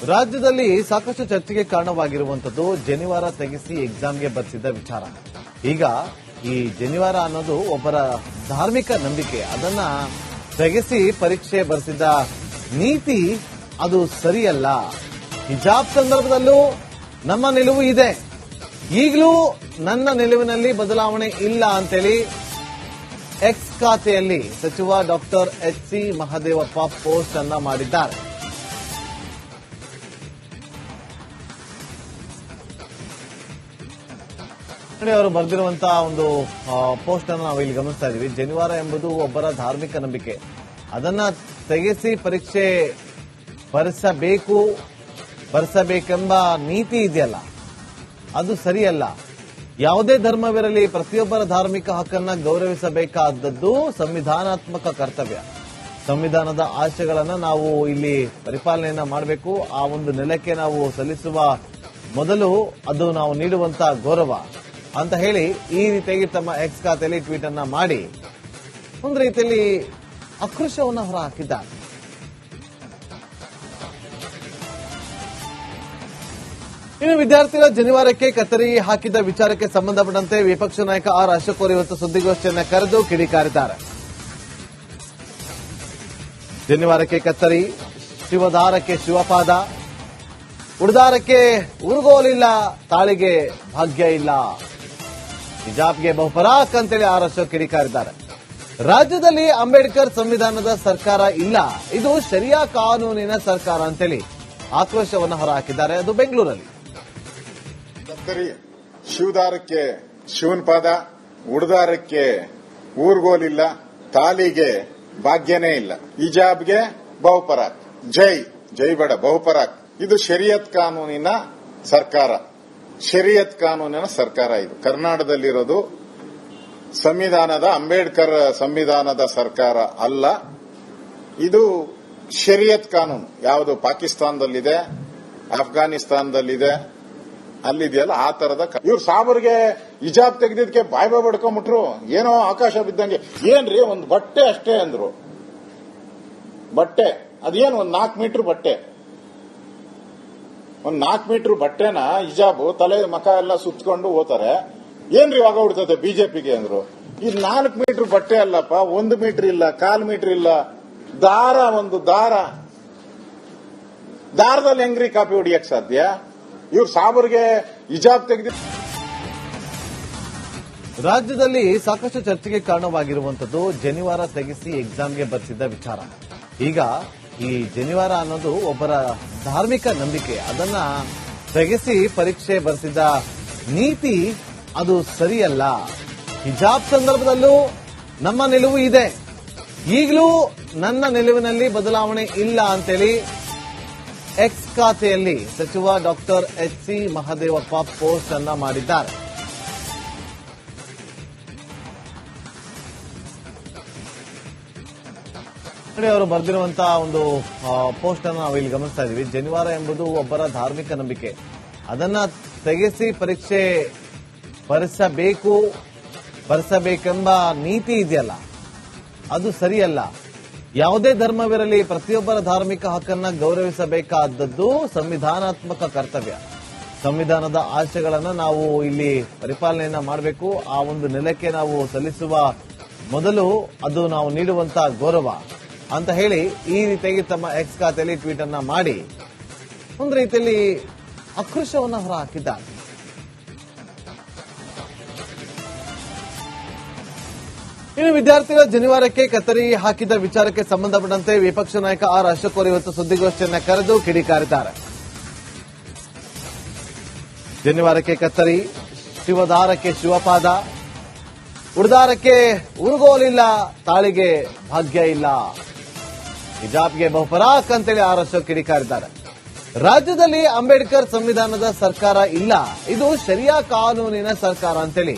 ರಾಜ್ಯದಲ್ಲಿ ಸಾಕಷ್ಟು ಚರ್ಚೆಗೆ ಕಾರಣವಾಗಿರುವಂತದ್ದು ಜನಿವಾರ ತೆಗೆಸಿ ಎಕ್ಸಾಮ್ಗೆ ಬರ್ತಿದ್ದ ವಿಚಾರ. ಈಗ ಈ ಜನಿವಾರ ಅನ್ನೋದು ಒಬ್ಬರ ಧಾರ್ಮಿಕ ನಂಬಿಕೆ. ಅದನ್ನ ತೆಗೆಸಿ ಪರೀಕ್ಷೆ ಬರ್ತಿದ್ದ ನೀತಿ ಅದು ಸರಿಯಲ್ಲ. ಹಿಜಾಬ್ ಸಂದರ್ಭದಲ್ಲೂ ನಮ್ಮ ನಿಲುವು ಇದೆ, ಈಗಲೂ ನನ್ನ ನಿಲುವಿನಲ್ಲಿ ಬದಲಾವಣೆ ಇಲ್ಲ ಅಂತೇಳಿ ಎಕ್ಸ್ ಖಾತೆಯಲ್ಲಿ ಸಚಿವ ಡಾಕ್ಟರ್ ಎಚ್.ಸಿ. ಮಹದೇವಪ್ಪ ಪೋಸ್ಟ್ ಅನ್ನ ಮಾಡಿದ್ದಾರೆ. ಅವರು ಬರೆದಿರುವಂತಹ ಒಂದು ಪೋಸ್ಟ್ ಅನ್ನು ನಾವು ಇಲ್ಲಿ ಗಮನಿಸ್ತಾ ಇದ್ದೀವಿ. ಜನಿವಾರ ಎಂಬುದು ಒಬ್ಬರ ಧಾರ್ಮಿಕ ನಂಬಿಕೆ. ಅದನ್ನ ತೆಗೆಸಿ ಪರೀಕ್ಷೆ ಬರೆಸಬೇಕೆಂಬ ನೀತಿ ಇದೆಯಲ್ಲ, ಅದು ಸರಿಯಲ್ಲ. ಯಾವುದೇ ಧರ್ಮವಿರಲಿ ಪ್ರತಿಯೊಬ್ಬರ ಧಾರ್ಮಿಕ ಹಕ್ಕನ್ನ ಗೌರವಿಸಬೇಕಾದದ್ದು ಸಂವಿಧಾನಾತ್ಮಕ ಕರ್ತವ್ಯ. ಸಂವಿಧಾನದ ಆಶಯಗಳನ್ನ ನಾವು ಇಲ್ಲಿ ಪರಿಪಾಲನೆಯನ್ನ ಮಾಡಬೇಕು. ಆ ಒಂದು ನೆಲಕ್ಕೆ ನಾವು ಸಲ್ಲಿಸುವ ಮೊದಲು ಅದು ನಾವು ನೀಡುವಂತಹ ಗೌರವ ಅಂತ ಹೇಳಿ ಈ ರೀತಿಯಾಗಿ ತಮ್ಮ ಎಕ್ಸ್ ಖಾತೆಯಲ್ಲಿ ಟ್ವೀಟ್ ಅನ್ನ ಮಾಡಿ ಒಂದು ರೀತಿಯಲ್ಲಿ ಆಕ್ರೋಶವನ್ನು ಹೊರಹಾಕಿದ್ದಾರೆ. ಇನ್ನು ವಿದ್ಯಾರ್ಥಿಗಳ ಜನಿವಾರಕ್ಕೆ ಕತ್ತರಿ ಹಾಕಿದ ವಿಚಾರಕ್ಕೆ ಸಂಬಂಧಪಟ್ಟಂತೆ ವಿಪಕ್ಷ ನಾಯಕ ಆರ್ ಅಶೋಕ್ ಅವರು ಇವತ್ತು ಸುದ್ದಿಗೋಷ್ಠಿಯನ್ನು ಕರೆದು ಕಿಡಿಕಾರಿದ್ದಾರೆ. ಜನಿವಾರಕ್ಕೆ ಕತ್ತರಿ, ಶಿವದಾರಕ್ಕೆ ಶಿವಪಾದ, ಉಡ್ದಾರಕ್ಕೆ ಉರುಗೋಲಿಲ್ಲ, ತಾಳಿಗೆ ಭಾಗ್ಯ ಇಲ್ಲ, ಹಿಜಾಬ್ಗೆ ಬಹುಪರಾಕ್ ಅಂತೇಳಿ ಆರ್ ಅಶೋಕ್ ಕಿಡಿಕಾರಿದ್ದಾರೆ. ರಾಜ್ಯದಲ್ಲಿ ಅಂಬೇಡ್ಕರ್ ಸಂವಿಧಾನದ ಸರ್ಕಾರ ಇಲ್ಲ, ಇದು ಶರಿಯಾ ಕಾನೂನಿನ ಸರ್ಕಾರ ಅಂತೇಳಿ ಆಕ್ರೋಶವನ್ನು ಹೊರಹಾಕಿದ್ದಾರೆ. ಅದು ಬೆಂಗಳೂರಲ್ಲಿ. ಶಿವದಾರಕ್ಕೆ ಶಿವನ್ ಪಾದ, ಉಡ್ದಾರಕ್ಕೆ ಊರ್ಗೋಲಿಲ್ಲ, ತಾಲಿಗೆ ಭಾಗ್ಯನೇ ಇಲ್ಲ, ಹಿಜಾಬ್ಗೆ ಬಹುಪರಾಕ್, ಜೈ ಬೇಡ ಬಹುಪರಾಕ್. ಇದು ಶರಿಯತ್ ಕಾನೂನಿನ ಸರ್ಕಾರ. ಶರಿಯತ್ ಕಾನೂನಿನ ಸರ್ಕಾರ ಇದು. ಕರ್ನಾಟಕದಲ್ಲಿರೋದು ಸಂವಿಧಾನದ ಅಂಬೇಡ್ಕರ್ ಸಂವಿಧಾನದ ಸರ್ಕಾರ ಅಲ್ಲ. ಇದು ಶರಿಯತ್ ಕಾನೂನು. ಯಾವುದು ಪಾಕಿಸ್ತಾನದಲ್ಲಿದೆ, ಅಫ್ಘಾನಿಸ್ತಾನದಲ್ಲಿದೆ, ಅಲ್ಲಿದೆಯಲ್ಲ ಆ ತರದ. ಇವ್ರು ಸಾಬರ್ಗೆ ಹಿಜಾಬ್ ತೆಗೆದಿದ್ದಕ್ಕೆ ಬಾಯ್ ಬಡ್ಕೊಂಡ್ಬಿಟ್ರು. ಏನೋ ಆಕಾಶ ಬಿದ್ದಂಗೆ. ಏನ್ರಿ ಒಂದು ಬಟ್ಟೆ ಅಷ್ಟೇ ಅಂದ್ರು. ಬಟ್ಟೆ ಅದೇನು ಒಂದು 4 ಮೀಟರ್ ಬಟ್ಟೆ, ಒಂದು 4 ಮೀಟರ್ ಬಟ್ಟೆನ ಹಿಜಾಬ್ ತಲೆ ಮಕ ಎಲ್ಲ ಸುತ್ತಕೊಂಡು ಹೋಗ್ತಾರೆ. ಏನ್ರಿ ಇವಾಗ ಹುಡ್ತದೆ ಬಿಜೆಪಿಗೆ ಅಂದ್ರು. ಈ 4 ಮೀಟರ್ ಬಟ್ಟೆ ಅಲ್ಲಪ್ಪ, 1 ಮೀಟರ್ ಇಲ್ಲ, 1/4 ಮೀಟರ್ ಇಲ್ಲ, ದಾರ, ಒಂದು ದಾರದಲ್ಲಿ ಹೆಂಗ್ರಿ ಕಾಪಿ ಹೊಡಿಯಕ್ ಸಾಧ್ಯ? ಇವ್ರು ಸಾಬರ್ಗೆ ಹಿಜಾಬ್ ತೆಗೆದಿ. ರಾಜ್ಯದಲ್ಲಿ ಸಾಕಷ್ಟು ಚರ್ಚೆಗೆ ಕಾರಣವಾಗಿರುವಂತದ್ದು ಜನಿವಾರ ತೆಗೆಸಿ ಎಕ್ಸಾಮ್ಗೆ ಬರ್ತಿದ್ದ ವಿಚಾರ. ಈಗ ಈ ಜನಿವಾರ ಅನ್ನೋದು ಒಬ್ಬರ ಧಾರ್ಮಿಕ ನಂಬಿಕೆ. ಅದನ್ನ ತೆಗೆಸಿ ಪರೀಕ್ಷೆ ಬರ್ತಿದ್ದ ನೀತಿ ಅದು ಸರಿಯಲ್ಲ. ಹಿಜಾಬ್ ಸಂದರ್ಭದಲ್ಲೂ ನಮ್ಮ ನಿಲುವು ಇದೆ, ಈಗಲೂ ನನ್ನ ನಿಲುವಿನಲ್ಲಿ ಬದಲಾವಣೆ ಇಲ್ಲ ಅಂತೇಳಿ ಎಕ್ಸ್ ಖಾತೆಯಲ್ಲಿ ಸಚಿವ ಡಾಕ್ಟರ್ ಎಚ್.ಸಿ. ಮಹದೇವಪ್ಪ ಪೋಸ್ಟ್ ಅನ್ನ ಮಾಡಿದ್ದಾರೆ. ಅವರು ಬರೆದಿರುವಂತಹ ಒಂದು ಪೋಸ್ಟ್ ಅನ್ನು ನಾವು ಇಲ್ಲಿ ಗಮನಿಸ್ತಾ ಇದ್ದೀವಿ. ಜನಿವಾರ ಎಂಬುದು ಒಬ್ಬರ ಧಾರ್ಮಿಕ ನಂಬಿಕೆ. ಅದನ್ನ ತೆಗೆಸಿ ಪರೀಕ್ಷೆ ಬರೆಸಬೇಕೆಂಬ ನೀತಿ ಇದೆಯಲ್ಲ, ಅದು ಸರಿಯಲ್ಲ. ಯಾವುದೇ ಧರ್ಮವಿರಲಿ ಪ್ರತಿಯೊಬ್ಬರ ಧಾರ್ಮಿಕ ಹಕ್ಕನ್ನ ಗೌರವಿಸಬೇಕಾದದ್ದು ಸಂವಿಧಾನಾತ್ಮಕ ಕರ್ತವ್ಯ. ಸಂವಿಧಾನದ ಆಶಯಗಳನ್ನ ನಾವು ಇಲ್ಲಿ ಪರಿಪಾಲನೆಯನ್ನ ಮಾಡಬೇಕು. ಆ ಒಂದು ನೆಲಕ್ಕೆ ನಾವು ಸಲ್ಲಿಸುವ ಮೊದಲು ಅದು ನಾವು ನೀಡುವಂತಹ ಗೌರವ ಅಂತ ಹೇಳಿ ಈ ರೀತಿಯಾಗಿ ತಮ್ಮ ಎಕ್ಸ್ ಖಾತೆಯಲ್ಲಿ ಟ್ವೀಟ್ ಅನ್ನ ಮಾಡಿ ಒಂದು ರೀತಿಯಲ್ಲಿ ಆಕ್ರೋಶವನ್ನು ಹೊರಹಾಕಿದ್ದಾರೆ. ಇನ್ನು ವಿದ್ಯಾರ್ಥಿಗಳ ಜನಿವಾರಕ್ಕೆ ಕತ್ತರಿ ಹಾಕಿದ ವಿಚಾರಕ್ಕೆ ಸಂಬಂಧಪಟ್ಟಂತೆ ವಿಪಕ್ಷ ನಾಯಕ ಆರ್ ಅಶೋಕ್ ಅವರು ಇವತ್ತು ಸುದ್ದಿಗೋಷ್ಠಿಯನ್ನು ಕರೆದು ಕಿಡಿಕಾರಿದ್ದಾರೆ. ಜನಿವಾರಕ್ಕೆ ಕತ್ತರಿ, ಶಿವದಾರಕ್ಕೆ ಶಿವಪಾದ, ಉಡ್ದಾರಕ್ಕೆ ಉರುಗೋಲಿಲ್ಲ, ತಾಳಿಗೆ ಭಾಗ್ಯ ಇಲ್ಲ, ಹಿಜಾಬ್ಗೆ ಬಹುಪರಾಕ್ ಅಂತೇಳಿ ಆರ್ ಅಶೋಕ್ ಕಿಡಿಕಾರಿದ್ದಾರೆ. ರಾಜ್ಯದಲ್ಲಿ ಅಂಬೇಡ್ಕರ್ ಸಂವಿಧಾನದ ಸರ್ಕಾರ ಇಲ್ಲ, ಇದು ಶರಿಯಾ ಕಾನೂನಿನ ಸರ್ಕಾರ ಅಂತೇಳಿ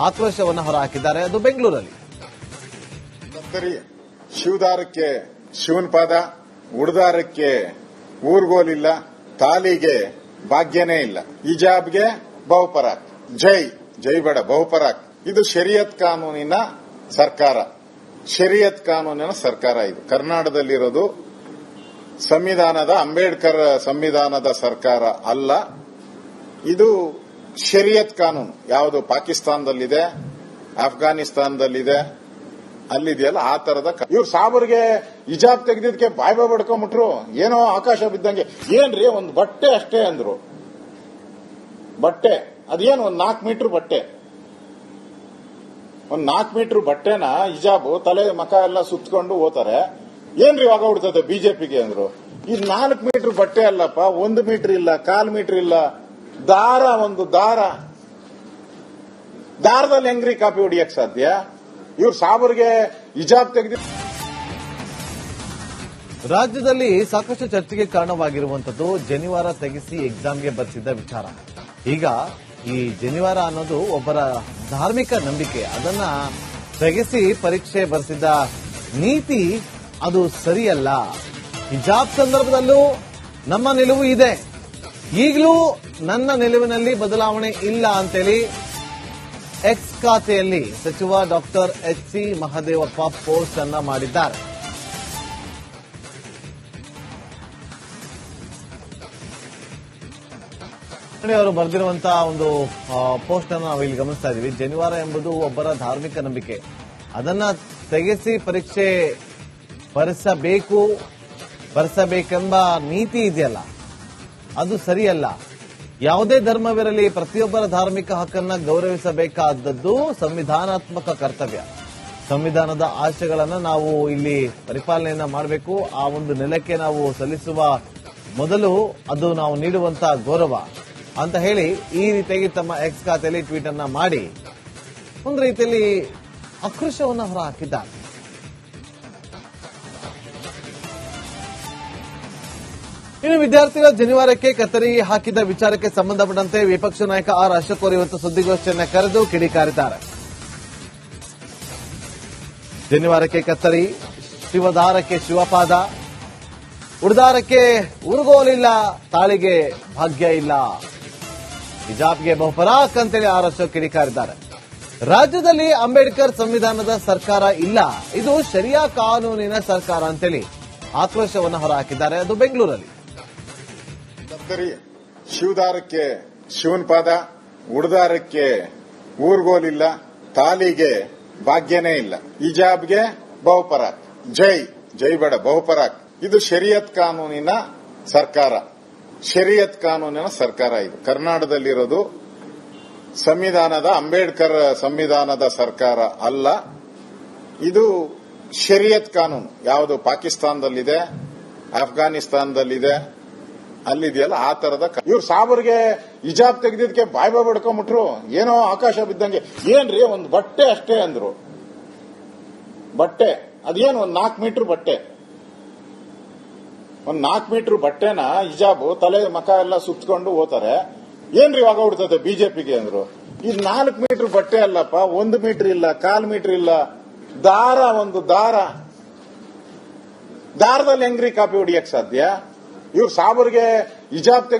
ಆಕ್ರೋಶವನ್ನು ಹೊರಹಾಕಿದ್ದಾರೆ. ಅದು ಬೆಂಗಳೂರಲ್ಲಿ. ಶಿವದಾರಕ್ಕೆ ಶಿವನ್ ಪಾದ, ಉಡ್ದಾರಕ್ಕೆ ಊರ್ಗೋಲಿಲ್ಲ, ತಾಲಿಗೆ ಭಾಗ್ಯನೇ ಇಲ್ಲ, ಹಿಜಾಬ್ಗೆ ಬಹುಪರಾಕ್, ಜೈ ಬೇಡ ಬಹುಪರಾಕ್. ಇದು ಶರಿಯತ್ ಕಾನೂನಿನ ಸರ್ಕಾರ. ಶರಿಯತ್ ಕಾನೂನಿನ ಸರ್ಕಾರ ಇದು. ಕರ್ನಾಟಕದಲ್ಲಿರೋದು ಸಂವಿಧಾನದ ಅಂಬೇಡ್ಕರ್ ಸಂವಿಧಾನದ ಸರ್ಕಾರ ಅಲ್ಲ, ಇದು ಶರಿಯತ್ ಕಾನೂನು. ಯಾವುದು ಪಾಕಿಸ್ತಾನದಲ್ಲಿದೆ, ಅಫ್ಘಾನಿಸ್ತಾನದಲ್ಲಿದೆ, ಅಲ್ಲಿದೆಯಲ್ಲ ಆ ತರದ. ಇವ್ರು ಸಾಬರ್ಗೆ ಹಿಜಾಬ್ ತೆಗೆದಿದ್ದಕ್ಕೆ ಬಾಯ್ ಬಡ್ಕೊಂಡ್ಬಿಟ್ರು. ಏನೋ ಆಕಾಶ ಬಿದ್ದಂಗೆ. ಏನ್ರಿ ಒಂದು ಬಟ್ಟೆ ಅಷ್ಟೇ ಅಂದ್ರು. ಬಟ್ಟೆ ಅದೇನು ಒಂದು 4 ಮೀಟರ್ ಬಟ್ಟೆ, ಒಂದು 4 ಮೀಟರ್ ಬಟ್ಟೆನ ಹಿಜಾಬು ತಲೆ ಮಕ ಎಲ್ಲ ಸುತ್ತಕೊಂಡು ಹೋಗ್ತಾರೆ. ಏನ್ರಿ ಇವಾಗ ಹುಡ್ತದೆ ಬಿಜೆಪಿಗೆ ಅಂದ್ರು. ಈ 4 ಮೀಟರ್ ಬಟ್ಟೆ ಅಲ್ಲಪ್ಪ, 1 ಮೀಟರ್ ಇಲ್ಲ, 1/4 ಮೀಟರ್ ಇಲ್ಲ, ದಾರ, ಒಂದು ದಾರದಲ್ಲಿ ಹೆಂಗ್ರಿ ಕಾಪಿ ಹೊಡಿಯಕ್ ಸಾಧ್ಯ? ಇವ್ರು ಸಾಬರ್ಗೆ ಹಿಜಾಬ್ ತೆಗೆದಿ. ರಾಜ್ಯದಲ್ಲಿ ಸಾಕಷ್ಟು ಚರ್ಚೆಗೆ ಕಾರಣವಾಗಿರುವಂತದ್ದು ಜನಿವಾರ ತೆಗೆಸಿ ಎಕ್ಸಾಮ್ಗೆ ಬರ್ತಿದ್ದ ವಿಚಾರ. ಈಗ ಈ ಜನಿವಾರ ಅನ್ನೋದು ಒಬ್ಬರ ಧಾರ್ಮಿಕ ನಂಬಿಕೆ. ಅದನ್ನ ತೆಗೆಸಿ ಪರೀಕ್ಷೆ ಬರ್ತಿದ್ದ ನೀತಿ ಅದು ಸರಿಯಲ್ಲ. ಹಿಜಾಬ್ ಸಂದರ್ಭದಲ್ಲೂ ನಮ್ಮ ನಿಲುವು ಇದೆ, ಈಗಲೂ ನನ್ನ ನಿಲುವಿನಲ್ಲಿ ಬದಲಾವಣೆ ಇಲ್ಲ ಅಂತೇಳಿ ಎಕ್ಸ್ ಖಾತೆಯಲ್ಲಿ ಸಚಿವ doctor H C Mahadevappa post ಅನ್ನ ಮಾಡಿದ್ದಾರೆ. ಅವರು ಬರೆದಿರುವಂತಹ ಒಂದು ಪೋಸ್ಟ್ ಅನ್ನು ನಾವು ಇಲ್ಲಿ ಗಮನಿಸ್ತಾ ಇದ್ದೀವಿ. ಜನಿವಾರ ಎಂಬುದು ಒಬ್ಬರ ಧಾರ್ಮಿಕ ನಂಬಿಕೆ, ಅದನ್ನ ತೆಗೆಸಿ ಪರೀಕ್ಷೆ ಬರೆಸಬೇಕೆಂಬ ನೀತಿ ಇದೆಯಲ್ಲ, ಅದು ಸರಿಯಲ್ಲ. ಯಾವುದೇ ಧರ್ಮವಿರಲಿ ಪ್ರತಿಯೊಬ್ಬರ ಧಾರ್ಮಿಕ ಹಕ್ಕನ್ನ ಗೌರವಿಸಬೇಕಾದದ್ದು ಸಂವಿಧಾನಾತ್ಮಕ ಕರ್ತವ್ಯ. ಸಂವಿಧಾನದ ಆಶಯಗಳನ್ನು ನಾವು ಇಲ್ಲಿ ಪರಿಪಾಲನೆಯನ್ನ ಮಾಡಬೇಕು. ಆ ಒಂದು ನೆಲಕ್ಕೆ ನಾವು ಸಲ್ಲಿಸುವ ಮೊದಲು ಅದು ನಾವು ನೀಡುವಂತಹ ಗೌರವ ಅಂತ ಹೇಳಿ ಈ ರೀತಿಯಾಗಿ ತಮ್ಮ ಎಕ್ಸ್ ಖಾತೆಯಲ್ಲಿ ಟ್ವೀಟ್ ಅನ್ನ ಮಾಡಿ ಒಂದು ರೀತಿಯಲ್ಲಿ ಆಕ್ರೋಶವನ್ನು ಹೊರಹಾಕಿದ್ದಾರೆ. ಇನ್ನು ವಿದ್ಯಾರ್ಥಿಗಳ ಜನಿವಾರಕ್ಕೆ ಕತ್ತರಿ ಹಾಕಿದ ವಿಚಾರಕ್ಕೆ ಸಂಬಂಧಪಟ್ಟಂತೆ ವಿಪಕ್ಷ ನಾಯಕ ಆರ್ ಅಶೋಕ್ ಅವರು ಇವತ್ತು ಸುದ್ದಿಗೋಷ್ಠಿಯನ್ನು ಕರೆದು ಕಿಡಿಕಾರಿದ್ದಾರೆ. ಜನಿವಾರಕ್ಕೆ ಕತ್ತರಿ, ಶಿವದಾರಕ್ಕೆ ಶಿವಪಾದ, ಉಡ್ದಾರಕ್ಕೆ ಉರುಗೋಲಿಲ್ಲ, ತಾಳಿಗೆ ಭಾಗ್ಯ ಇಲ್ಲ, ಹಿಜಾಬ್ಗೆ ಬಹುಪರಾಕ್ ಅಂತೇಳಿ ಆರ್ ಅಶೋಕ್ ಕಿಡಿಕಾರಿದ್ದಾರೆ. ರಾಜ್ಯದಲ್ಲಿ ಅಂಬೇಡ್ಕರ್ ಸಂವಿಧಾನದ ಸರ್ಕಾರ ಇಲ್ಲ, ಇದು ಶರಿಯಾ ಕಾನೂನಿನ ಸರ್ಕಾರ ಅಂತೇಳಿ ಆಕ್ರೋಶವನ್ನು ಹೊರಹಾಕಿದ್ದಾರೆ. ಅದು ಬೆಂಗಳೂರಲ್ಲಿ. ಶಿವದಾರಕ್ಕೆ ಶಿವನ್ ಪಾದ, ಉಡ್ದಾರಕ್ಕೆ ಊರ್ಗೋಲಿಲ್ಲ, ತಾಲಿಗೆ ಭಾಗ್ಯನೇ ಇಲ್ಲ, ಹಿಜಾಬ್ಗೆ ಬಹುಪರಾಕ್. ಜೈ ಬೇಡ, ಬಹುಪರಾಕ್. ಇದು ಶರಿಯತ್ ಕಾನೂನಿನ ಸರ್ಕಾರ. ಶರಿಯತ್ ಕಾನೂನಿನ ಸರ್ಕಾರ ಇದು. ಕರ್ನಾಟಕದಲ್ಲಿರೋದು ಸಂವಿಧಾನದ ಅಂಬೇಡ್ಕರ್ ಸಂವಿಧಾನದ ಸರ್ಕಾರ ಅಲ್ಲ, ಇದು ಶರಿಯತ್ ಕಾನೂನು. ಯಾವುದು ಪಾಕಿಸ್ತಾನದಲ್ಲಿದೆ, ಅಫ್ಘಾನಿಸ್ತಾನದಲ್ಲಿದೆ, ಅಲ್ಲಿದೆಯಲ್ಲ ಆ ತರದ. ಇವ್ರು ಸಾಬರ್ಗೆ ಹಿಜಾಬ್ ತೆಗೆದಿದ್ದಕ್ಕೆ ಬಾಯ್ ಬಡ್ಕೊಂಡ್ಬಿಟ್ರು. ಏನೋ ಆಕಾಶ ಬಿದ್ದಂಗೆ. ಏನ್ರಿ ಒಂದು ಬಟ್ಟೆ ಅಷ್ಟೇ ಅಂದ್ರು. ಬಟ್ಟೆ ಅದೇನು ಒಂದು 4 ಮೀಟರ್ ಬಟ್ಟೆ, ಒಂದು 4 ಮೀಟರ್ ಬಟ್ಟೆನ ಹಿಜಾಬು ತಲೆ ಮಕ ಎಲ್ಲ ಸುತ್ತಕೊಂಡು ಹೋಗ್ತಾರೆ. ಏನ್ರಿ ಇವಾಗ ಹುಡ್ತದೆ ಬಿಜೆಪಿಗೆ ಅಂದ್ರು. ಈ 4 ಮೀಟರ್ ಬಟ್ಟೆ ಅಲ್ಲಪ್ಪ, 1 ಮೀಟರ್ ಇಲ್ಲ, 1/4 ಮೀಟರ್ ಇಲ್ಲ, ಒಂದು ದಾರದಲ್ಲಿ ಹೆಂಗ್ರಿ ಕಾಪಿ ಹೊಡಿಯಕ್ ಸಾಧ್ಯ? ಇವ್ರು ಸಾಬರ್ಗೆ ಹಿಜಾಬ್ ತೆಗೆದಿ